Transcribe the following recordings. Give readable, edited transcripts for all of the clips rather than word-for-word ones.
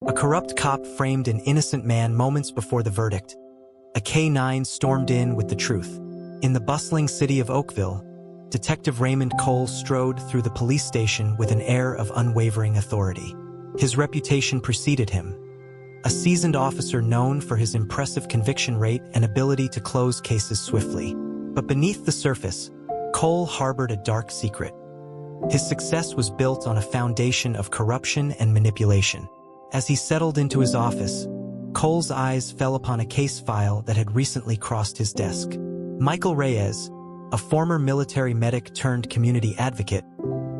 A corrupt cop framed an innocent man moments before the verdict. A K-9 stormed in with the truth. In the bustling city of Oakville, Detective Raymond Cole strode through the police station with an air of unwavering authority. His reputation preceded him, a seasoned officer known for his impressive conviction rate and ability to close cases swiftly. But beneath the surface, Cole harbored a dark secret. His success was built on a foundation of corruption and manipulation. As he settled into his office, Cole's eyes fell upon a case file that had recently crossed his desk. Michael Reyes, a former military medic turned community advocate,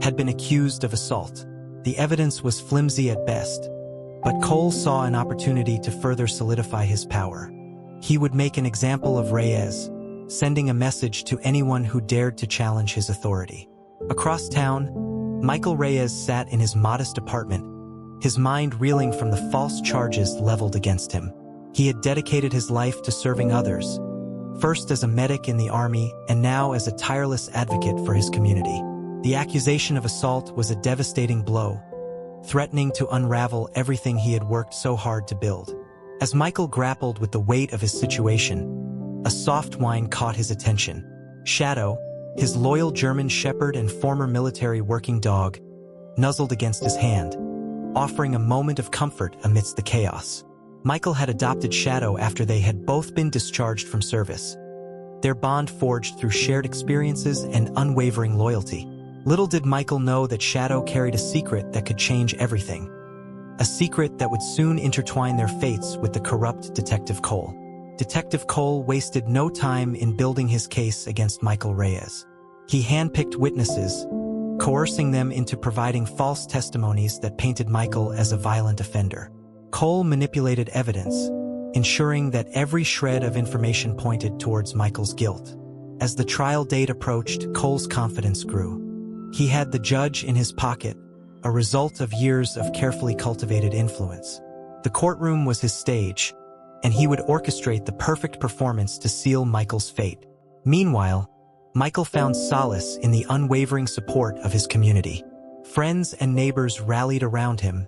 had been accused of assault. The evidence was flimsy at best, but Cole saw an opportunity to further solidify his power. He would make an example of Reyes, sending a message to anyone who dared to challenge his authority. Across town, Michael Reyes sat in his modest apartment, his mind reeling from the false charges leveled against him. He had dedicated his life to serving others, first as a medic in the army and now as a tireless advocate for his community. The accusation of assault was a devastating blow, threatening to unravel everything he had worked so hard to build. As Michael grappled with the weight of his situation, a soft whine caught his attention. Shadow, his loyal German shepherd and former military working dog, nuzzled against his hand, offering a moment of comfort amidst the chaos. Michael had adopted Shadow after they had both been discharged from service, their bond forged through shared experiences and unwavering loyalty. Little did Michael know that Shadow carried a secret that could change everything, a secret that would soon intertwine their fates with the corrupt Detective Cole. Detective Cole wasted no time in building his case against Michael Reyes. He handpicked witnesses, coercing them into providing false testimonies that painted Michael as a violent offender. Cole manipulated evidence, ensuring that every shred of information pointed towards Michael's guilt. As the trial date approached, Cole's confidence grew. He had the judge in his pocket, a result of years of carefully cultivated influence. The courtroom was his stage, and he would orchestrate the perfect performance to seal Michael's fate. Meanwhile, Michael found solace in the unwavering support of his community. Friends and neighbors rallied around him,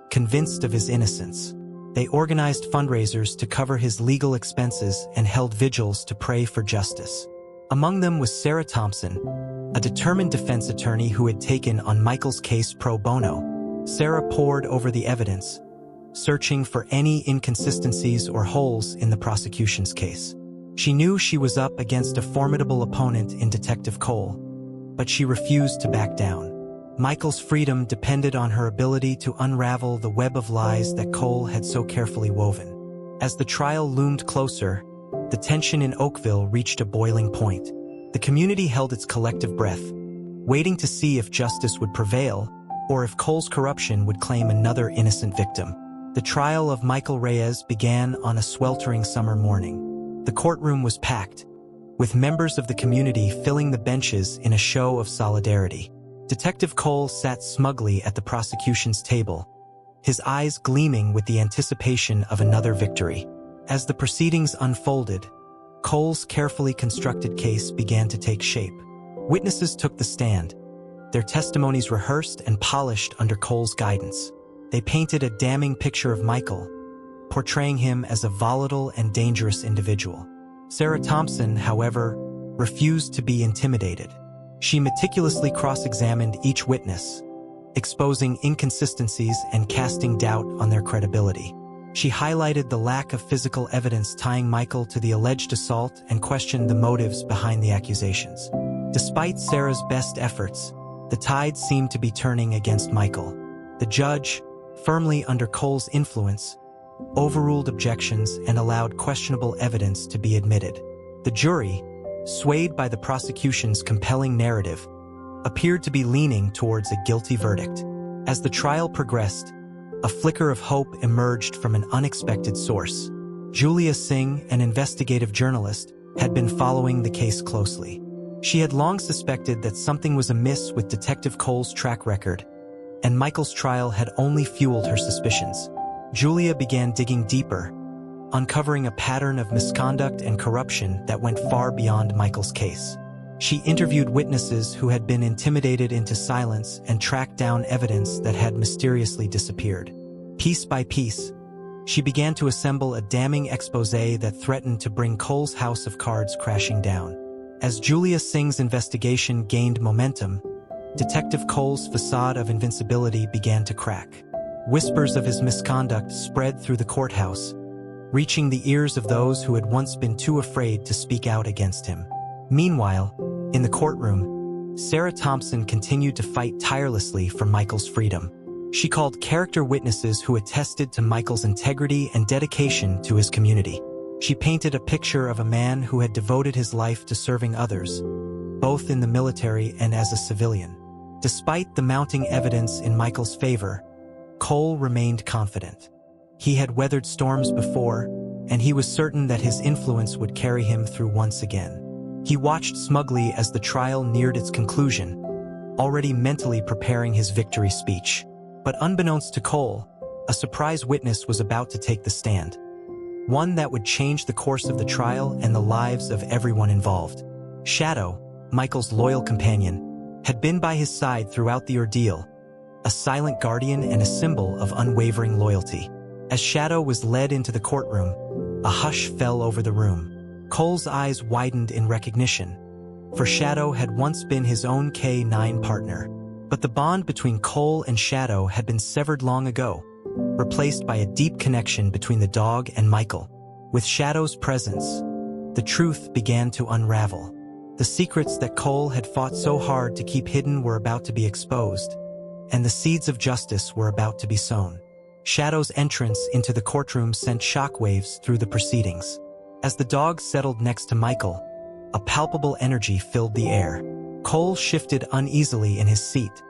convinced of his innocence. They organized fundraisers to cover his legal expenses and held vigils to pray for justice. Among them was Sarah Thompson, a determined defense attorney who had taken on Michael's case pro bono. Sarah pored over the evidence, searching for any inconsistencies or holes in the prosecution's case. She knew she was up against a formidable opponent in Detective Cole, but she refused to back down. Michael's freedom depended on her ability to unravel the web of lies that Cole had so carefully woven. As the trial loomed closer, the tension in Oakville reached a boiling point. The community held its collective breath, waiting to see if justice would prevail or if Cole's corruption would claim another innocent victim. The trial of Michael Reyes began on a sweltering summer morning. The courtroom was packed, with members of the community filling the benches in a show of solidarity. Detective Cole sat smugly at the prosecution's table, his eyes gleaming with the anticipation of another victory. As the proceedings unfolded, Cole's carefully constructed case began to take shape. Witnesses took the stand, their testimonies rehearsed and polished under Cole's guidance. They painted a damning picture of Michael, portraying him as a volatile and dangerous individual. Sarah Thompson, however, refused to be intimidated. She meticulously cross-examined each witness, exposing inconsistencies and casting doubt on their credibility. She highlighted the lack of physical evidence tying Michael to the alleged assault and questioned the motives behind the accusations. Despite Sarah's best efforts, the tide seemed to be turning against Michael. The judge, firmly under Cole's influence, overruled objections and allowed questionable evidence to be admitted. The jury, swayed by the prosecution's compelling narrative, appeared to be leaning towards a guilty verdict. As the trial progressed, a flicker of hope emerged from an unexpected source. Julia Singh, an investigative journalist, had been following the case closely. She had long suspected that something was amiss with Detective Cole's track record, and Michael's trial had only fueled her suspicions. Julia began digging deeper, uncovering a pattern of misconduct and corruption that went far beyond Michael's case. She interviewed witnesses who had been intimidated into silence and tracked down evidence that had mysteriously disappeared. Piece by piece, she began to assemble a damning exposé that threatened to bring Cole's house of cards crashing down. As Julia Singh's investigation gained momentum, Detective Cole's facade of invincibility began to crack. Whispers of his misconduct spread through the courthouse, reaching the ears of those who had once been too afraid to speak out against him. Meanwhile, in the courtroom, Sarah Thompson continued to fight tirelessly for Michael's freedom. She called character witnesses who attested to Michael's integrity and dedication to his community. She painted a picture of a man who had devoted his life to serving others, both in the military and as a civilian. Despite the mounting evidence in Michael's favor, Cole remained confident. He had weathered storms before, and he was certain that his influence would carry him through once again. He watched smugly as the trial neared its conclusion, already mentally preparing his victory speech. But unbeknownst to Cole, a surprise witness was about to take the stand. One that would change the course of the trial and the lives of everyone involved. Shadow, Michael's loyal companion, had been by his side throughout the ordeal, a silent guardian and a symbol of unwavering loyalty. As Shadow was led into the courtroom, a hush fell over the room. Cole's eyes widened in recognition, for Shadow had once been his own K9 partner. But the bond between Cole and Shadow had been severed long ago, replaced by a deep connection between the dog and Michael. With Shadow's presence, the truth began to unravel. The secrets that Cole had fought so hard to keep hidden were about to be exposed, and the seeds of justice were about to be sown. Shadow's entrance into the courtroom sent shockwaves through the proceedings. As the dog settled next to Michael, a palpable energy filled the air. Cole shifted uneasily in his seat,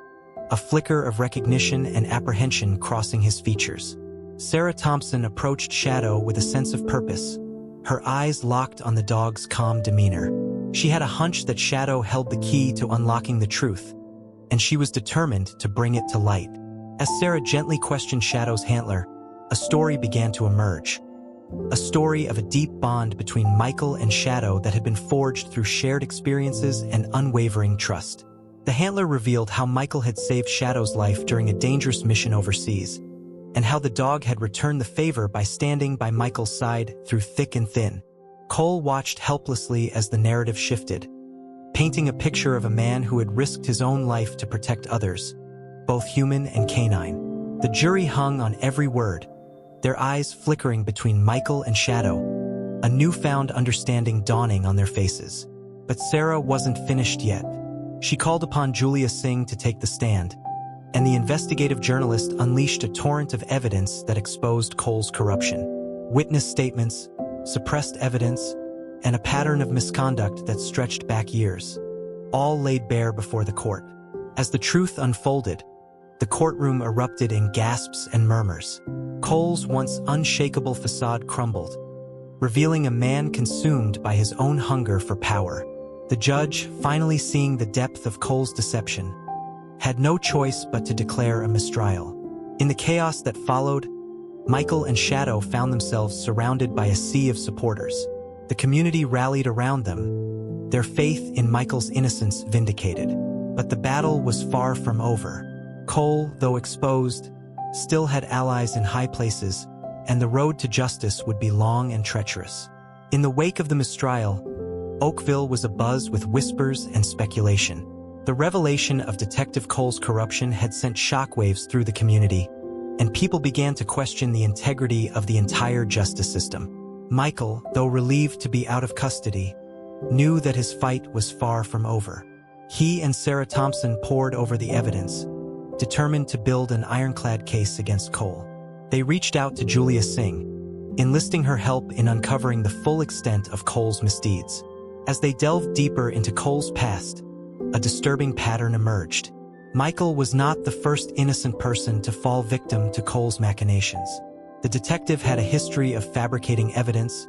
a flicker of recognition and apprehension crossing his features. Sarah Thompson approached Shadow with a sense of purpose, her eyes locked on the dog's calm demeanor. She had a hunch that Shadow held the key to unlocking the truth, and she was determined to bring it to light. As Sarah gently questioned Shadow's handler, a story began to emerge. A story of a deep bond between Michael and Shadow that had been forged through shared experiences and unwavering trust. The handler revealed how Michael had saved Shadow's life during a dangerous mission overseas, and how the dog had returned the favor by standing by Michael's side through thick and thin. Cole watched helplessly as the narrative shifted, painting a picture of a man who had risked his own life to protect others, both human and canine. The jury hung on every word, their eyes flickering between Michael and Shadow, a newfound understanding dawning on their faces. But Sarah wasn't finished yet. She called upon Julia Singh to take the stand, and the investigative journalist unleashed a torrent of evidence that exposed Cole's corruption. Witness statements, suppressed evidence, and a pattern of misconduct that stretched back years, all laid bare before the court. As the truth unfolded, the courtroom erupted in gasps and murmurs. Cole's once unshakable facade crumbled, revealing a man consumed by his own hunger for power. The judge, finally seeing the depth of Cole's deception, had no choice but to declare a mistrial. In the chaos that followed, Michael and Shadow found themselves surrounded by a sea of supporters. The community rallied around them, their faith in Michael's innocence vindicated. But the battle was far from over. Cole, though exposed, still had allies in high places, and the road to justice would be long and treacherous. In the wake of the mistrial, Oakville was abuzz with whispers and speculation. The revelation of Detective Cole's corruption had sent shockwaves through the community, and people began to question the integrity of the entire justice system. Michael, though relieved to be out of custody, knew that his fight was far from over. He and Sarah Thompson pored over the evidence, determined to build an ironclad case against Cole. They reached out to Julia Singh, enlisting her help in uncovering the full extent of Cole's misdeeds. As they delved deeper into Cole's past, a disturbing pattern emerged. Michael was not the first innocent person to fall victim to Cole's machinations. The detective had a history of fabricating evidence,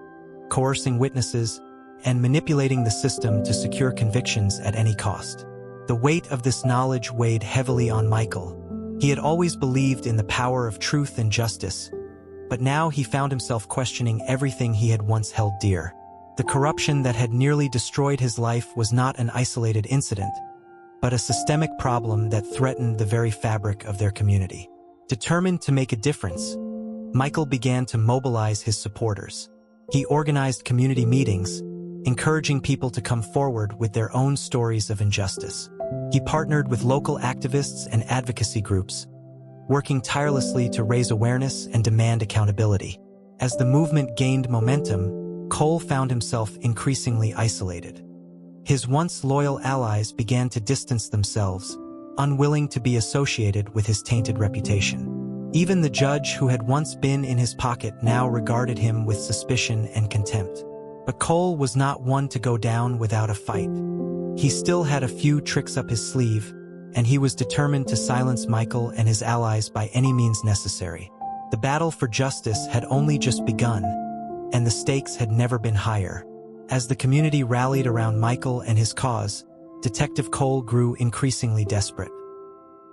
coercing witnesses, and manipulating the system to secure convictions at any cost. The weight of this knowledge weighed heavily on Michael. He had always believed in the power of truth and justice, but now he found himself questioning everything he had once held dear. The corruption that had nearly destroyed his life was not an isolated incident, but a systemic problem that threatened the very fabric of their community. Determined to make a difference, Michael began to mobilize his supporters. He organized community meetings, encouraging people to come forward with their own stories of injustice. He partnered with local activists and advocacy groups, working tirelessly to raise awareness and demand accountability. As the movement gained momentum, Cole found himself increasingly isolated. His once loyal allies began to distance themselves, unwilling to be associated with his tainted reputation. Even the judge who had once been in his pocket now regarded him with suspicion and contempt. But Cole was not one to go down without a fight. He still had a few tricks up his sleeve, and he was determined to silence Michael and his allies by any means necessary. The battle for justice had only just begun, and the stakes had never been higher. As the community rallied around Michael and his cause, Detective Cole grew increasingly desperate.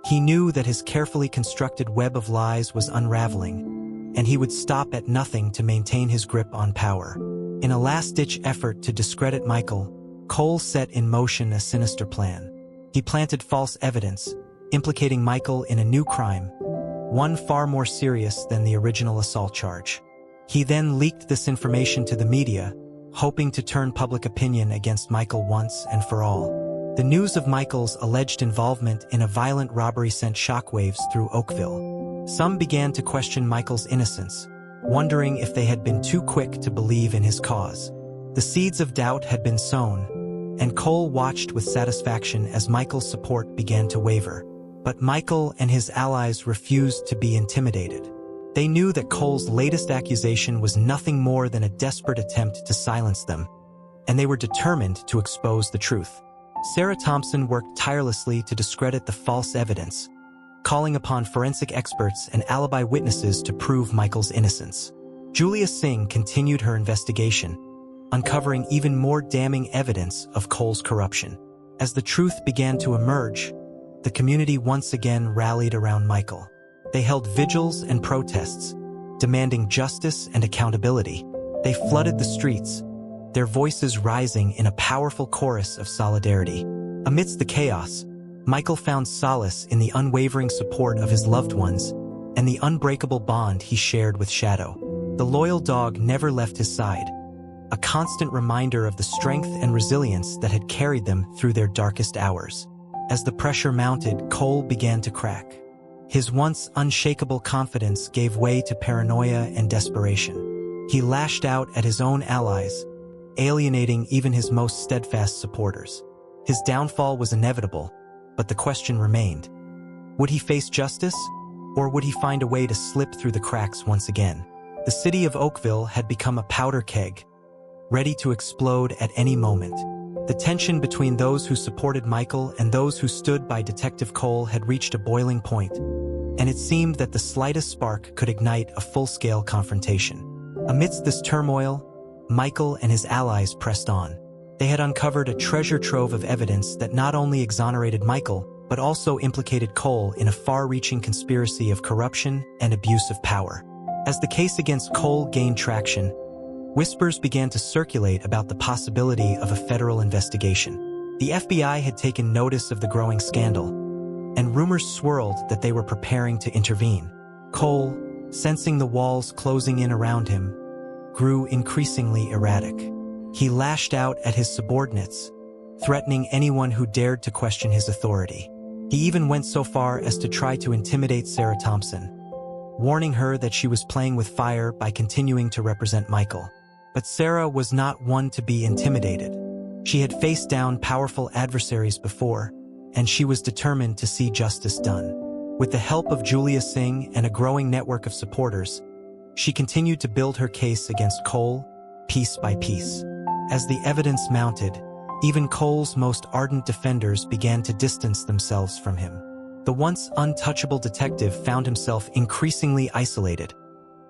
He knew that his carefully constructed web of lies was unraveling, and he would stop at nothing to maintain his grip on power. In a last-ditch effort to discredit Michael, Cole set in motion a sinister plan. He planted false evidence, implicating Michael in a new crime, one far more serious than the original assault charge. He then leaked this information to the media, hoping to turn public opinion against Michael once and for all. The news of Michael's alleged involvement in a violent robbery sent shockwaves through Oakville. Some began to question Michael's innocence, wondering if they had been too quick to believe in his cause. The seeds of doubt had been sown, and Cole watched with satisfaction as Michael's support began to waver. But Michael and his allies refused to be intimidated. They knew that Cole's latest accusation was nothing more than a desperate attempt to silence them, and they were determined to expose the truth. Sarah Thompson worked tirelessly to discredit the false evidence, calling upon forensic experts and alibi witnesses to prove Michael's innocence. Julia Singh continued her investigation, uncovering even more damning evidence of Cole's corruption. As the truth began to emerge, the community once again rallied around Michael. They held vigils and protests, demanding justice and accountability. They flooded the streets, their voices rising in a powerful chorus of solidarity. Amidst the chaos, Michael found solace in the unwavering support of his loved ones and the unbreakable bond he shared with Shadow. The loyal dog never left his side, a constant reminder of the strength and resilience that had carried them through their darkest hours. As the pressure mounted, Cole began to crack. His once unshakable confidence gave way to paranoia and desperation. He lashed out at his own allies, alienating even his most steadfast supporters. His downfall was inevitable, but the question remained. Would he face justice, or would he find a way to slip through the cracks once again? The city of Oakville had become a powder keg, ready to explode at any moment. The tension between those who supported Michael and those who stood by Detective Cole had reached a boiling point, and it seemed that the slightest spark could ignite a full-scale confrontation. Amidst this turmoil, Michael and his allies pressed on. They had uncovered a treasure trove of evidence that not only exonerated Michael, but also implicated Cole in a far-reaching conspiracy of corruption and abuse of power. As the case against Cole gained traction, whispers began to circulate about the possibility of a federal investigation. The FBI had taken notice of the growing scandal, and rumors swirled that they were preparing to intervene. Cole, sensing the walls closing in around him, grew increasingly erratic. He lashed out at his subordinates, threatening anyone who dared to question his authority. He even went so far as to try to intimidate Sarah Thompson, warning her that she was playing with fire by continuing to represent Michael. But Sarah was not one to be intimidated. She had faced down powerful adversaries before, and she was determined to see justice done. With the help of Julia Singh and a growing network of supporters, she continued to build her case against Cole, piece by piece. As the evidence mounted, even Cole's most ardent defenders began to distance themselves from him. The once untouchable detective found himself increasingly isolated,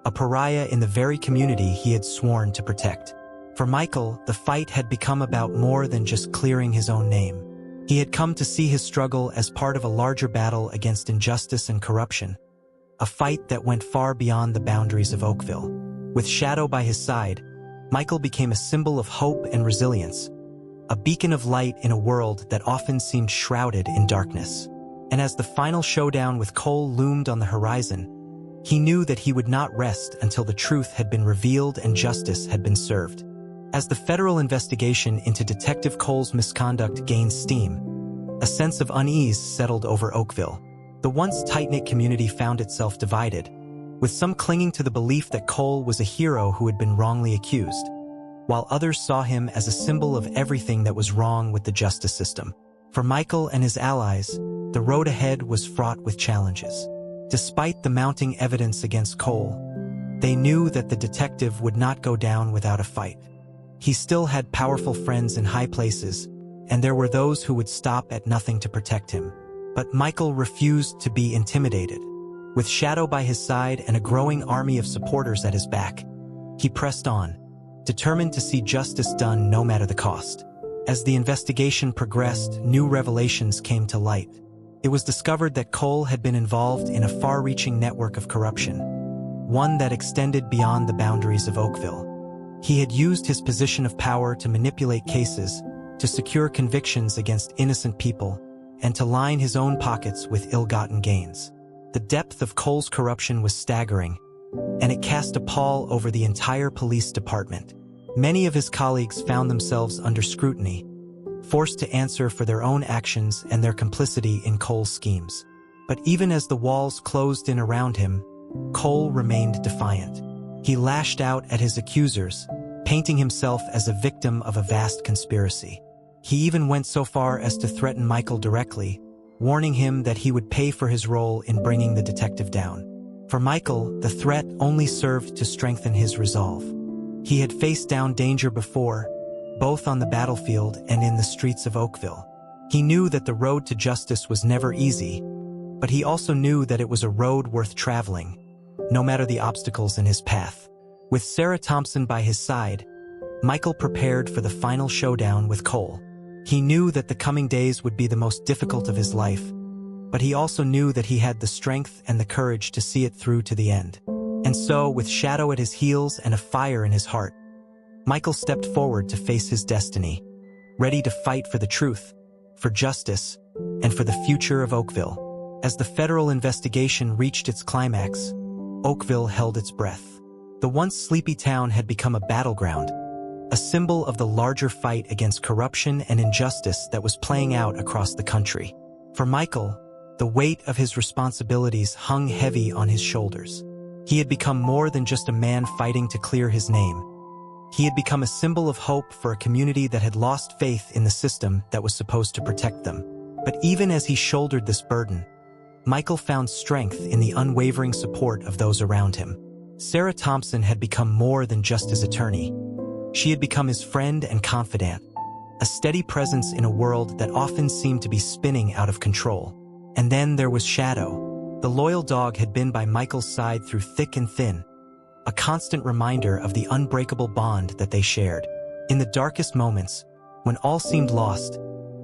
a pariah in the very community he had sworn to protect. For Michael, the fight had become about more than just clearing his own name. He had come to see his struggle as part of a larger battle against injustice and corruption, a fight that went far beyond the boundaries of Oakville. With Shadow by his side, Michael became a symbol of hope and resilience, a beacon of light in a world that often seemed shrouded in darkness. And as the final showdown with Cole loomed on the horizon, he knew that he would not rest until the truth had been revealed and justice had been served. As the federal investigation into Detective Cole's misconduct gained steam, a sense of unease settled over Oakville. The once tight-knit community found itself divided, with some clinging to the belief that Cole was a hero who had been wrongly accused, while others saw him as a symbol of everything that was wrong with the justice system. For Michael and his allies, the road ahead was fraught with challenges. Despite the mounting evidence against Cole, they knew that the detective would not go down without a fight. He still had powerful friends in high places, and there were those who would stop at nothing to protect him. But Michael refused to be intimidated. With Shadow by his side and a growing army of supporters at his back, he pressed on, determined to see justice done no matter the cost. As the investigation progressed, new revelations came to light. It was discovered that Cole had been involved in a far-reaching network of corruption, one that extended beyond the boundaries of Oakville. He had used his position of power to manipulate cases, to secure convictions against innocent people, and to line his own pockets with ill-gotten gains. The depth of Cole's corruption was staggering, and it cast a pall over the entire police department. Many of his colleagues found themselves under scrutiny, forced to answer for their own actions and their complicity in Cole's schemes. But even as the walls closed in around him, Cole remained defiant. He lashed out at his accusers, painting himself as a victim of a vast conspiracy. He even went so far as to threaten Michael directly, warning him that he would pay for his role in bringing the detective down. For Michael, the threat only served to strengthen his resolve. He had faced down danger before, both on the battlefield and in the streets of Oakville. He knew that the road to justice was never easy, but he also knew that it was a road worth traveling, no matter the obstacles in his path. With Sarah Thompson by his side, Michael prepared for the final showdown with Cole. He knew that the coming days would be the most difficult of his life, but he also knew that he had the strength and the courage to see it through to the end. And so, with Shadow at his heels and a fire in his heart, Michael stepped forward to face his destiny, ready to fight for the truth, for justice, and for the future of Oakville. As the federal investigation reached its climax, Oakville held its breath. The once sleepy town had become a battleground, a symbol of the larger fight against corruption and injustice that was playing out across the country. For Michael, the weight of his responsibilities hung heavy on his shoulders. He had become more than just a man fighting to clear his name. He had become a symbol of hope for a community that had lost faith in the system that was supposed to protect them. But even as he shouldered this burden, Michael found strength in the unwavering support of those around him. Sarah Thompson had become more than just his attorney. She had become his friend and confidant, a steady presence in a world that often seemed to be spinning out of control. And then there was Shadow. The loyal dog had been by Michael's side through thick and thin, a constant reminder of the unbreakable bond that they shared. In the darkest moments, when all seemed lost,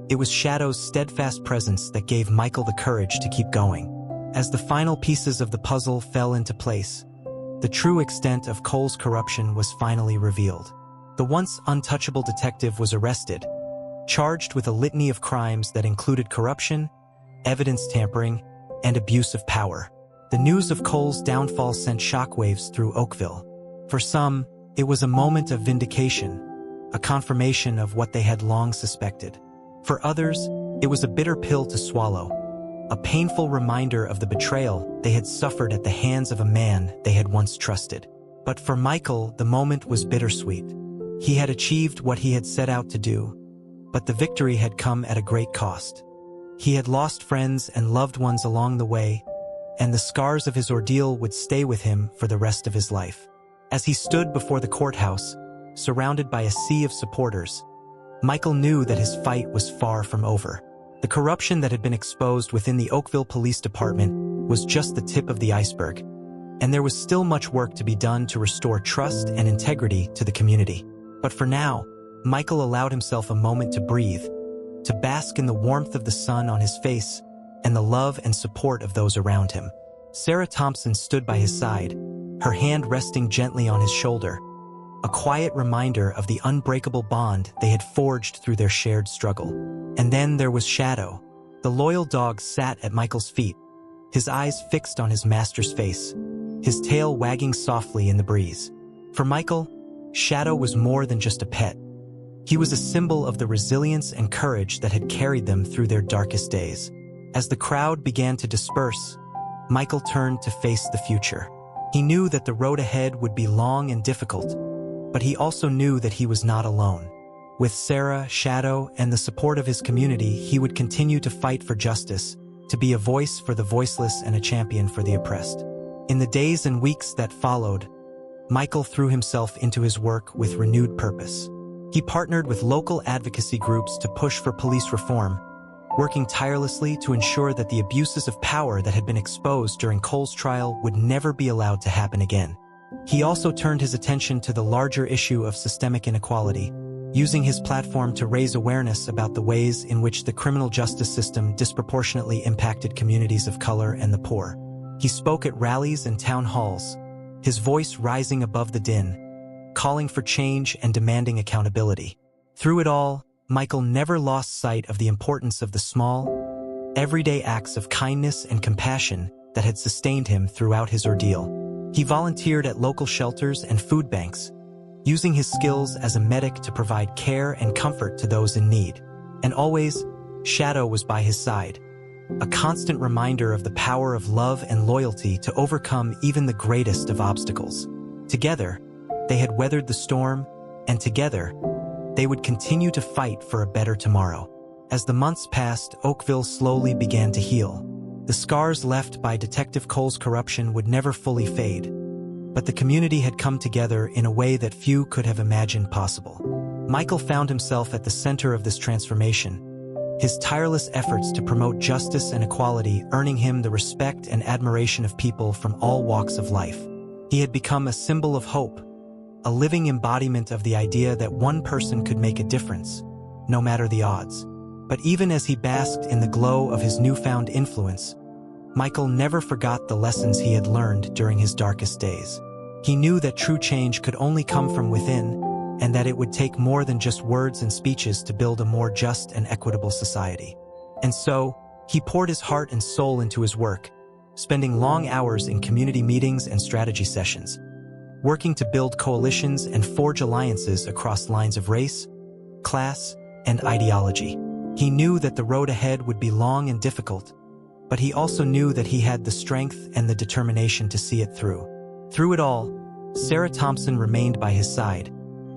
it was Shadow's steadfast presence that gave Michael the courage to keep going. As the final pieces of the puzzle fell into place, the true extent of Cole's corruption was finally revealed. The once untouchable detective was arrested, charged with a litany of crimes that included corruption, evidence tampering, and abuse of power. The news of Cole's downfall sent shockwaves through Oakville. For some, it was a moment of vindication, a confirmation of what they had long suspected. For others, it was a bitter pill to swallow, a painful reminder of the betrayal they had suffered at the hands of a man they had once trusted. But for Michael, the moment was bittersweet. He had achieved what he had set out to do, but the victory had come at a great cost. He had lost friends and loved ones along the way, and the scars of his ordeal would stay with him for the rest of his life. As he stood before the courthouse, surrounded by a sea of supporters, Michael knew that his fight was far from over. The corruption that had been exposed within the Oakville Police Department was just the tip of the iceberg, and there was still much work to be done to restore trust and integrity to the community. But for now, Michael allowed himself a moment to breathe, to bask in the warmth of the sun on his face and the love and support of those around him. Sarah Thompson stood by his side, her hand resting gently on his shoulder, a quiet reminder of the unbreakable bond they had forged through their shared struggle. And then there was Shadow, The loyal dog sat at Michael's feet, his eyes fixed on his master's face, his tail wagging softly in the breeze. For Michael, Shadow was more than just a pet. He was a symbol of the resilience and courage that had carried them through their darkest days. As the crowd began to disperse, Michael turned to face the future. He knew that the road ahead would be long and difficult, but he also knew that he was not alone. With Sarah, Shadow, and the support of his community, he would continue to fight for justice, to be a voice for the voiceless and a champion for the oppressed. In the days and weeks that followed, Michael threw himself into his work with renewed purpose. He partnered with local advocacy groups to push for police reform, working tirelessly to ensure that the abuses of power that had been exposed during Cole's trial would never be allowed to happen again. He also turned his attention to the larger issue of systemic inequality, using his platform to raise awareness about the ways in which the criminal justice system disproportionately impacted communities of color and the poor. He spoke at rallies and town halls, his voice rising above the din, calling for change and demanding accountability. Through it all, Michael never lost sight of the importance of the small, everyday acts of kindness and compassion that had sustained him throughout his ordeal. He volunteered at local shelters and food banks, using his skills as a medic to provide care and comfort to those in need. And always, Shadow was by his side, a constant reminder of the power of love and loyalty to overcome even the greatest of obstacles. Together, they had weathered the storm, and together, they would continue to fight for a better tomorrow. As the months passed, Oakville slowly began to heal. The scars left by Detective Cole's corruption would never fully fade, but the community had come together in a way that few could have imagined possible. Michael found himself at the center of this transformation, his tireless efforts to promote justice and equality earning him the respect and admiration of people from all walks of life. He had become a symbol of hope, a living embodiment of the idea that one person could make a difference, no matter the odds. But even as he basked in the glow of his newfound influence, Michael never forgot the lessons he had learned during his darkest days. He knew that true change could only come from within, and that it would take more than just words and speeches to build a more just and equitable society. And so, he poured his heart and soul into his work, spending long hours in community meetings and strategy sessions, working to build coalitions and forge alliances across lines of race, class, and ideology. He knew that the road ahead would be long and difficult, but he also knew that he had the strength and the determination to see it through. Through it all, Sarah Thompson remained by his side,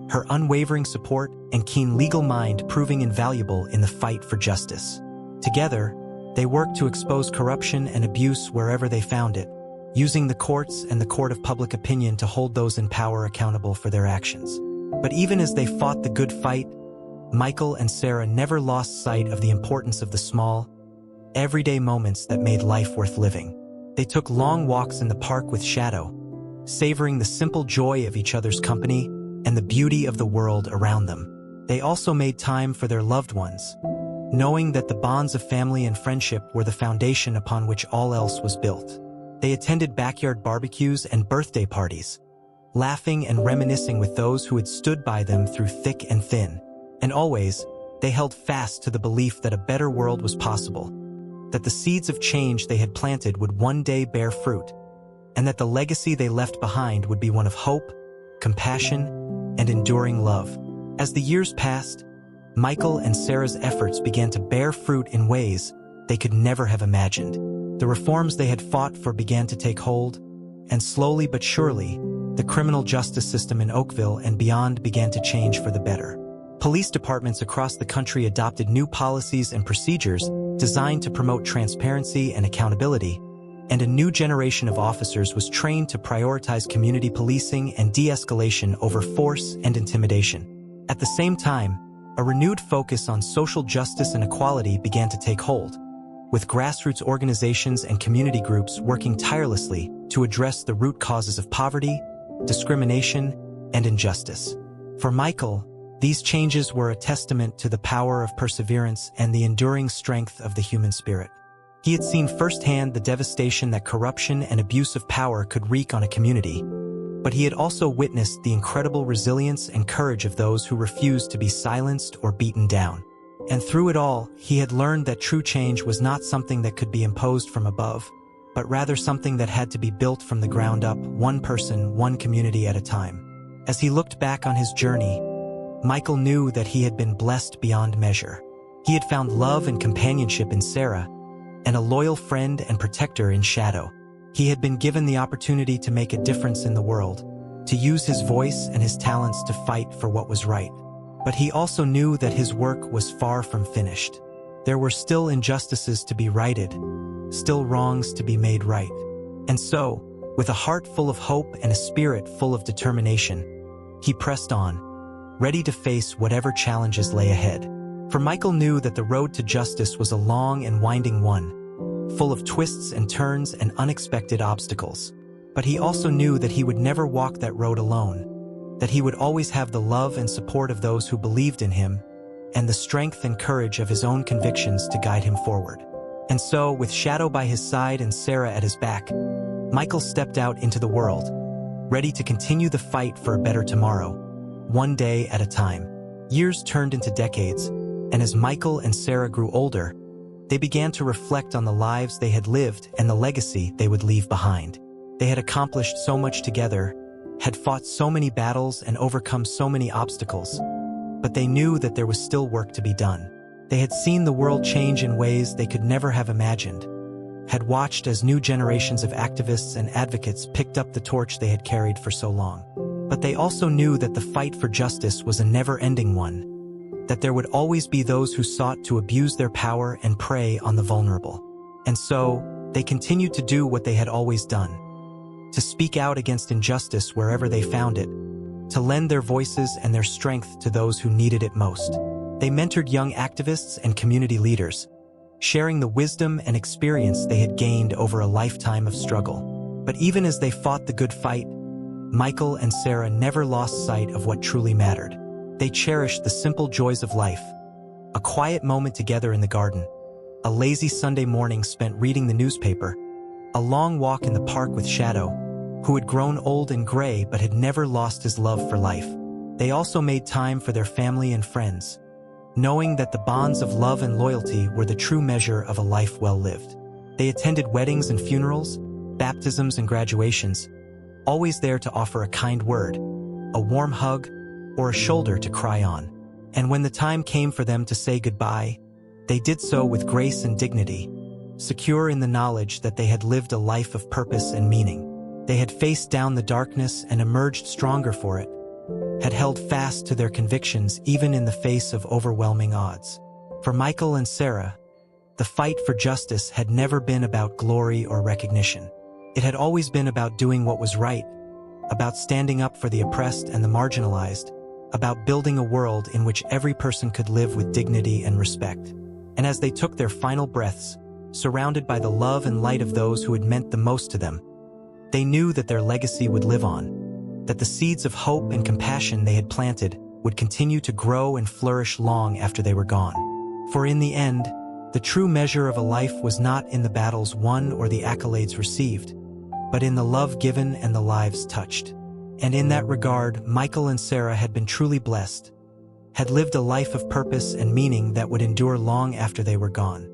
her unwavering support and keen legal mind proving invaluable in the fight for justice. Together, they worked to expose corruption and abuse wherever they found it, using the courts and the court of public opinion to hold those in power accountable for their actions. But even as they fought the good fight, Michael and Sarah never lost sight of the importance of the small, everyday moments that made life worth living. They took long walks in the park with Shadow, savoring the simple joy of each other's company and the beauty of the world around them. They also made time for their loved ones, knowing that the bonds of family and friendship were the foundation upon which all else was built. They attended backyard barbecues and birthday parties, laughing and reminiscing with those who had stood by them through thick and thin. And always, they held fast to the belief that a better world was possible, that the seeds of change they had planted would one day bear fruit, and that the legacy they left behind would be one of hope, compassion, and enduring love. As the years passed, Michael and Sarah's efforts began to bear fruit in ways they could never have imagined. The reforms they had fought for began to take hold, and slowly but surely, the criminal justice system in Oakville and beyond began to change for the better. Police departments across the country adopted new policies and procedures designed to promote transparency and accountability, and a new generation of officers was trained to prioritize community policing and de-escalation over force and intimidation. At the same time, a renewed focus on social justice and equality began to take hold, with grassroots organizations and community groups working tirelessly to address the root causes of poverty, discrimination, and injustice. For Michael, these changes were a testament to the power of perseverance and the enduring strength of the human spirit. He had seen firsthand the devastation that corruption and abuse of power could wreak on a community, but he had also witnessed the incredible resilience and courage of those who refused to be silenced or beaten down. And through it all, he had learned that true change was not something that could be imposed from above, but rather something that had to be built from the ground up, one person, one community at a time. As he looked back on his journey, Michael knew that he had been blessed beyond measure. He had found love and companionship in Sarah, and a loyal friend and protector in Shadow. He had been given the opportunity to make a difference in the world, to use his voice and his talents to fight for what was right. But he also knew that his work was far from finished. There were still injustices to be righted, still wrongs to be made right. And so, with a heart full of hope and a spirit full of determination, he pressed on, ready to face whatever challenges lay ahead. For Michael knew that the road to justice was a long and winding one, full of twists and turns and unexpected obstacles. But he also knew that he would never walk that road alone, that he would always have the love and support of those who believed in him, and the strength and courage of his own convictions to guide him forward. And so, with Shadow by his side and Sarah at his back, Michael stepped out into the world, ready to continue the fight for a better tomorrow, one day at a time. Years turned into decades, and as Michael and Sarah grew older, they began to reflect on the lives they had lived and the legacy they would leave behind. They had accomplished so much together, had fought so many battles and overcome so many obstacles, but they knew that there was still work to be done. They had seen the world change in ways they could never have imagined, had watched as new generations of activists and advocates picked up the torch they had carried for so long. But they also knew that the fight for justice was a never-ending one, that there would always be those who sought to abuse their power and prey on the vulnerable. And so, they continued to do what they had always done, to speak out against injustice wherever they found it, to lend their voices and their strength to those who needed it most. They mentored young activists and community leaders, sharing the wisdom and experience they had gained over a lifetime of struggle. But even as they fought the good fight, Michael and Sarah never lost sight of what truly mattered. They cherished the simple joys of life, a quiet moment together in the garden, a lazy Sunday morning spent reading the newspaper, a long walk in the park with Shadow, who had grown old and gray but had never lost his love for life. They also made time for their family and friends, knowing that the bonds of love and loyalty were the true measure of a life well lived. They attended weddings and funerals, baptisms and graduations, always there to offer a kind word, a warm hug, or a shoulder to cry on. And when the time came for them to say goodbye, they did so with grace and dignity, secure in the knowledge that they had lived a life of purpose and meaning. They had faced down the darkness and emerged stronger for it, had held fast to their convictions even in the face of overwhelming odds. For Michael and Sarah, the fight for justice had never been about glory or recognition. It had always been about doing what was right, about standing up for the oppressed and the marginalized, about building a world in which every person could live with dignity and respect. And as they took their final breaths, surrounded by the love and light of those who had meant the most to them, they knew that their legacy would live on, that the seeds of hope and compassion they had planted would continue to grow and flourish long after they were gone. For in the end, the true measure of a life was not in the battles won or the accolades received, but in the love given and the lives touched. And in that regard, Michael and Sarah had been truly blessed, had lived a life of purpose and meaning that would endure long after they were gone.